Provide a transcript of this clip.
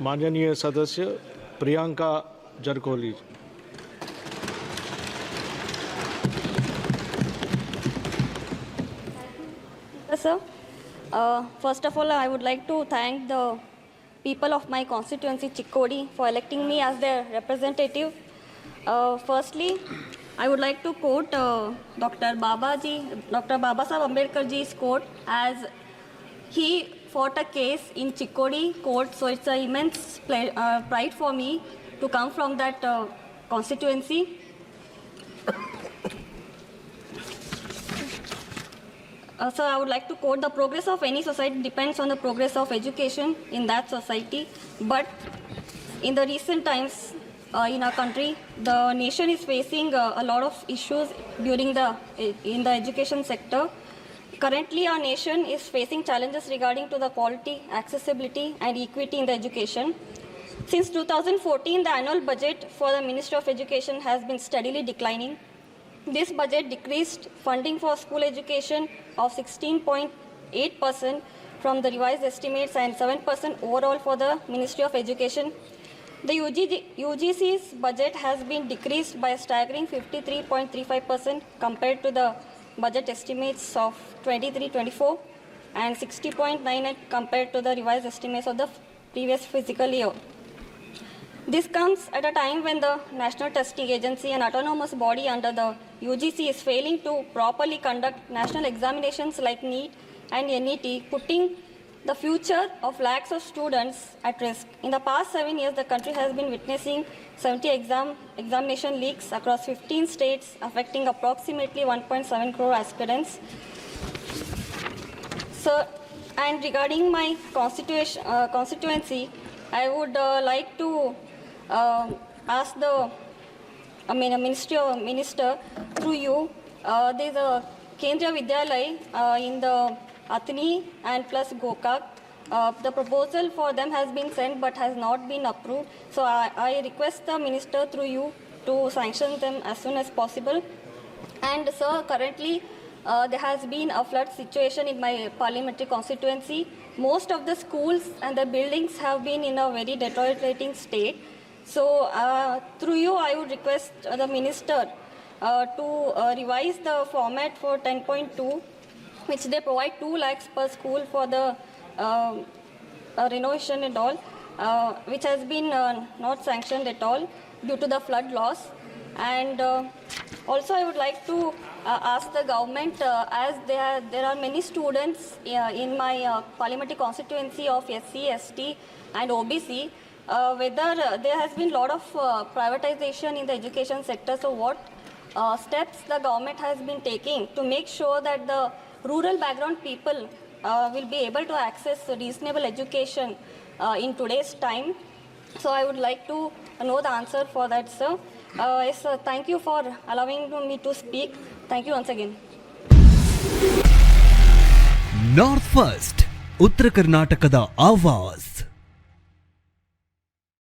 माननीय सदस्य Priyanka जरकोली। Yes, sir. First of all, I would like to thank the people of my constituency, Chikkodi, for electing me as their representative. Firstly, I would like to quote Dr. Baba Saheb Ambedkar ji's quote, as he fought a case in Chikkodi court, so it's an immense pride for me to come from that constituency. So I would like to quote, the progress of any society depends on the progress of education in that society. But in the recent times in our country, the nation is facing a lot of issues in the education sector. Currently, our nation is facing challenges regarding to the quality, accessibility, and equity in the education. Since 2014, the annual budget for the Ministry of Education has been steadily declining. This budget decreased funding for school education of 16.8% from the revised estimates and 7% overall for the Ministry of Education. The UGC's budget has been decreased by a staggering 53.35% compared to the budget estimates of 23-24 and 60.98% compared to the revised estimates of the previous fiscal year. This comes at a time when the National Testing Agency, an autonomous body under the UGC, is failing to properly conduct national examinations like NEET and NET, putting the future of lakhs of students at risk. In the past 7 years, the country has been witnessing 70 examination leaks across 15 states, affecting approximately 1.7 crore aspirants. So, and regarding my constituency, I would like to ask the minister through you. There is a Kendriya Vidyalaya in the Athni and plus Gokak. The proposal for them has been sent but has not been approved. So I request the minister through you to sanction them as soon as possible. And sir, currently there has been a flood situation in my parliamentary constituency. Most of the schools and the buildings have been in a very deteriorating state. So through you, I would request the minister to revise the format for 10.2, which they provide 2 lakhs per school for the renovation and all, which has been not sanctioned at all due to the flood loss. And also I would like to ask the government, as there are many students in my parliamentary constituency of SC, ST and OBC, whether there has been a lot of privatization in the education sector. So what steps the government has been taking to make sure that the rural background people will be able to access reasonable education in today's time? So I would like to know the answer for that, sir. Yes, sir. Thank you for allowing me to speak. Thank you once again. North First, ಉತ್ತರ ಕರ್ನಾಟಕದ ಆವಾಜ್.